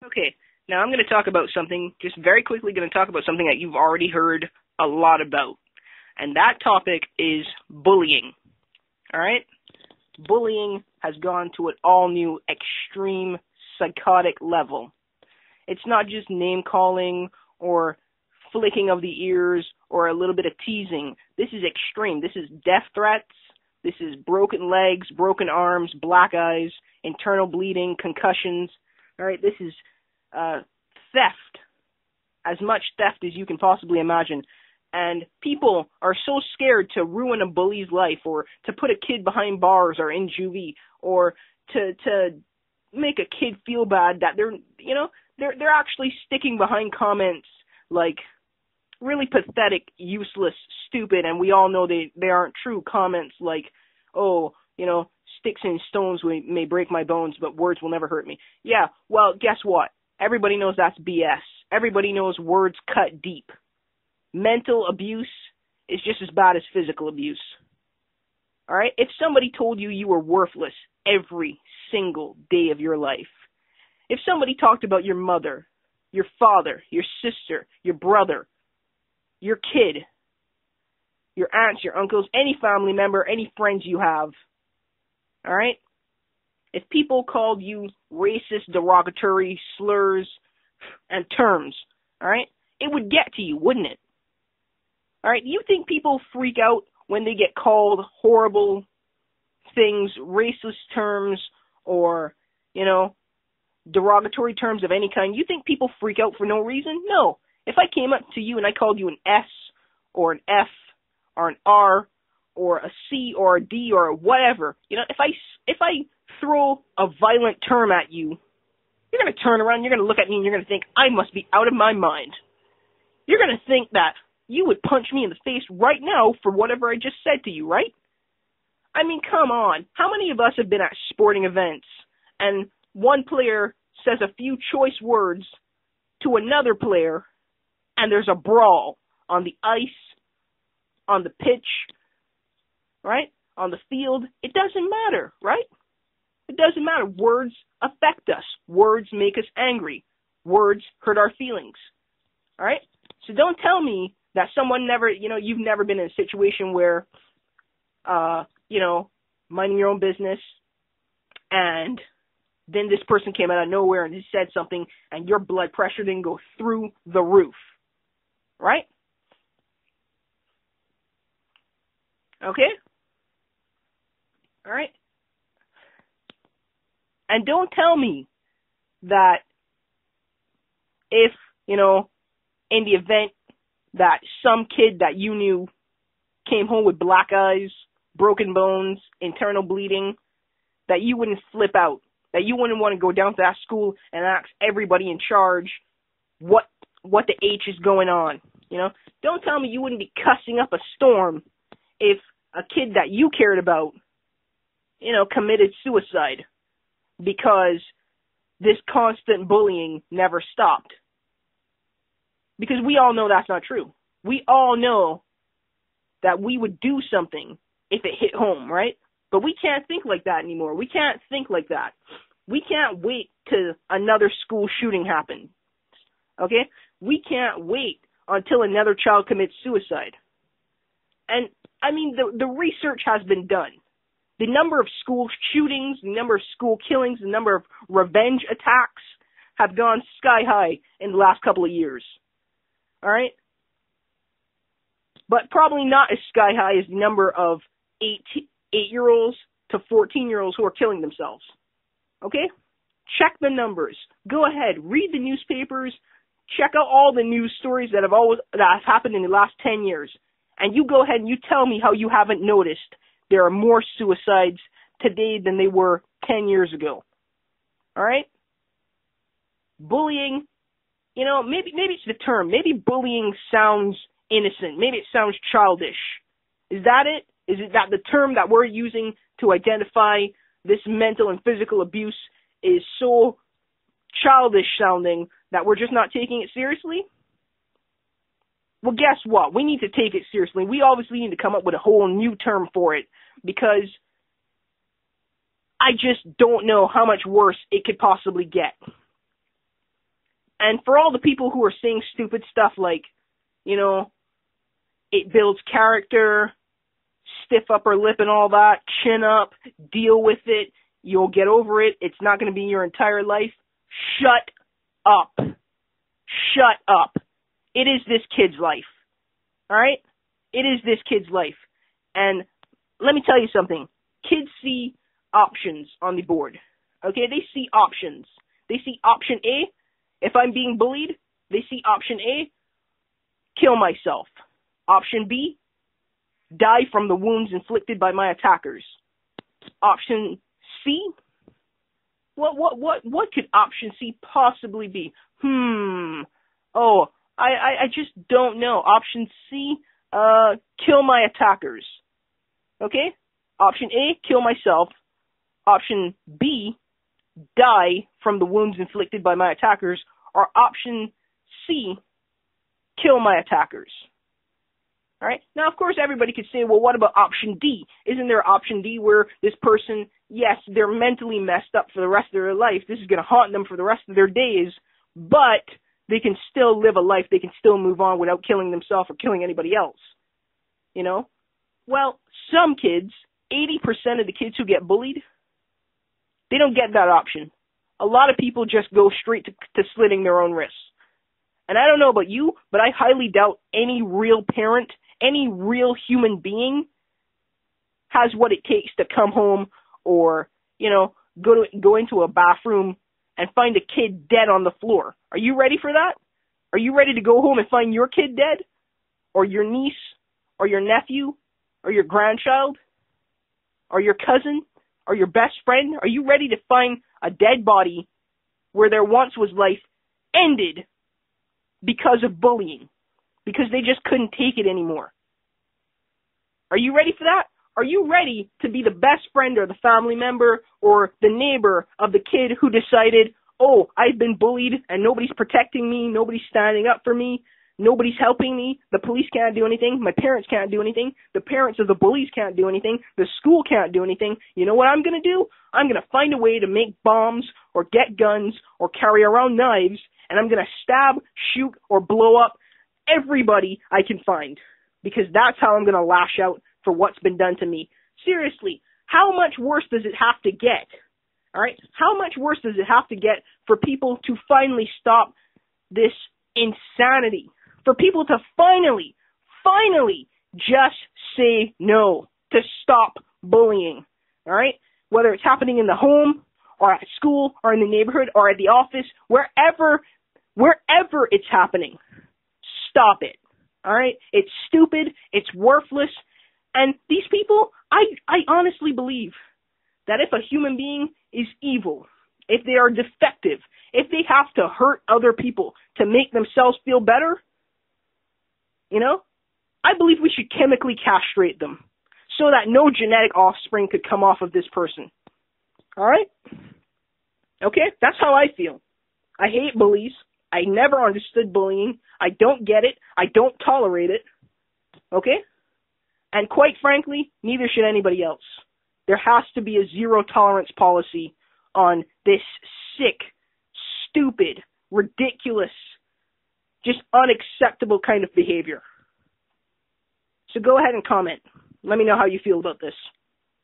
Okay, now I'm going to talk about something, just very quickly going to talk about something that you've already heard a lot about. And that topic is bullying. Alright? Bullying has gone to an all-new, extreme, psychotic level. It's not just name-calling or flicking of the ears or a little bit of teasing. This is extreme. This is death threats. This is broken legs, broken arms, black eyes, internal bleeding, concussions. Alright, this is theft. As much theft as you can possibly imagine. And people are so scared to ruin a bully's life, or to put a kid behind bars or in juvie, or to make a kid feel bad that they're actually sticking behind comments like really pathetic, useless, stupid, and we all know they aren't true comments like, oh, sticks and stones may break my bones, but words will never hurt me. Yeah, well, guess what? Everybody knows that's BS. Everybody knows words cut deep. Mental abuse is just as bad as physical abuse. Alright? If somebody told you were worthless every single day of your life, if somebody talked about your mother, your father, your sister, your brother, your kid, your aunts, your uncles, any family member, any friends you have, alright? If people called you racist, derogatory slurs and terms, alright, it would get to you, wouldn't it? Alright, you think people freak out when they get called horrible things, racist terms, or, derogatory terms of any kind? You think people freak out for no reason? No. If I came up to you and I called you an S, or an F, or an R, or a C, or a D, or whatever, if I throw a violent term at you, you're going to turn around, you're going to look at me, and you're going to think, I must be out of my mind. You're going to think that you would punch me in the face right now for whatever I just said to you, right? I mean, come on. How many of us have been at sporting events and one player says a few choice words to another player and there's a brawl on the ice, on the pitch, right? On the field? It doesn't matter, right? It doesn't matter. Words affect us. Words make us angry. Words hurt our feelings, all right? So don't tell me that someone never, you've never been in a situation where, minding your own business, and then this person came out of nowhere and just said something, and your blood pressure didn't go through the roof, right? Okay? All right? And don't tell me that if, in the event that some kid that you knew came home with black eyes, broken bones, internal bleeding, that you wouldn't flip out, that you wouldn't want to go down to that school and ask everybody in charge what the H is going on, Don't tell me you wouldn't be cussing up a storm if a kid that you cared about, committed suicide because this constant bullying never stopped. Because we all know that's not true. We all know that we would do something if it hit home, right? But we can't think like that anymore. We can't think like that. We can't wait till another school shooting happens, okay? We can't wait until another child commits suicide. And, I mean, the research has been done. The number of school shootings, the number of school killings, the number of revenge attacks have gone sky high in the last couple of years. All right? But probably not as sky high as the number of 8-year-olds to 14-year-olds who are killing themselves. Okay? Check the numbers. Go ahead. Read the newspapers. Check out all the news stories that have happened in the last 10 years. And you go ahead and you tell me how you haven't noticed there are more suicides today than they were 10 years ago. All right? Bullying, maybe it's the term. Maybe bullying sounds innocent. Maybe it sounds childish. Is that it? Is it that the term that we're using to identify this mental and physical abuse is so childish sounding that we're just not taking it seriously? Well, guess what? We need to take it seriously. We obviously need to come up with a whole new term for it because I just don't know how much worse it could possibly get. And for all the people who are saying stupid stuff like, you know, it builds character, stiff upper lip and all that, chin up, deal with it, you'll get over it, it's not going to be your entire life. Shut up. Shut up. It is this kid's life. Alright? It is this kid's life. And let me tell you something. Kids see options on the board. Okay? They see options. They see option A. If I'm being bullied, they see option A, kill myself. Option B, die from the wounds inflicted by my attackers. Option C, what could option C possibly be? Oh, I just don't know. Option C, kill my attackers. Okay? Option A, kill myself. Option B, die from the wounds inflicted by my attackers. Or option C, kill my attackers. Alright? Now, of course, everybody could say, well, what about option D? Isn't there option D where this person, yes, they're mentally messed up for the rest of their life. This is going to haunt them for the rest of their days, but they can still live a life. They can still move on without killing themselves or killing anybody else. You know? Well, some kids, 80% of the kids who get bullied, they don't get that option. A lot of people just go straight to slitting their own wrists. And I don't know about you, but I highly doubt any real parent, any real human being has what it takes to come home or, you know, go into a bathroom and find a kid dead on the floor. Are you ready for that? Are you ready to go home and find your kid dead? Or your niece? Or your nephew? Or your grandchild? Or your cousin? Or your best friend? Are you ready to find a dead body where there once was life ended because of bullying? Because they just couldn't take it anymore. Are you ready for that? Are you ready to be the best friend or the family member or the neighbor of the kid who decided, oh, I've been bullied and nobody's protecting me, nobody's standing up for me, nobody's helping me, the police can't do anything, my parents can't do anything, the parents of the bullies can't do anything, the school can't do anything. You know what I'm going to do? I'm going to find a way to make bombs or get guns or carry around knives, and I'm going to stab, shoot, or blow up everybody I can find, because that's how I'm going to lash out for what's been done to me. Seriously, how much worse does it have to get? All right? How much worse does it have to get for people to finally stop this insanity? For people to finally just say no, to stop bullying. All right? Whether it's happening in the home or at school or in the neighborhood or at the office, wherever it's happening, stop it. All right? It's stupid. It's worthless. And these people, I honestly believe that if a human being is evil, if they are defective, if they have to hurt other people to make themselves feel better, you know, I believe we should chemically castrate them so that no genetic offspring could come off of this person. All right? Okay? That's how I feel. I hate bullies. I never understood bullying. I don't get it. I don't tolerate it. Okay? And quite frankly, neither should anybody else. There has to be a zero tolerance policy on this sick, stupid, ridiculous, just unacceptable kind of behavior. So go ahead and comment. Let me know how you feel about this.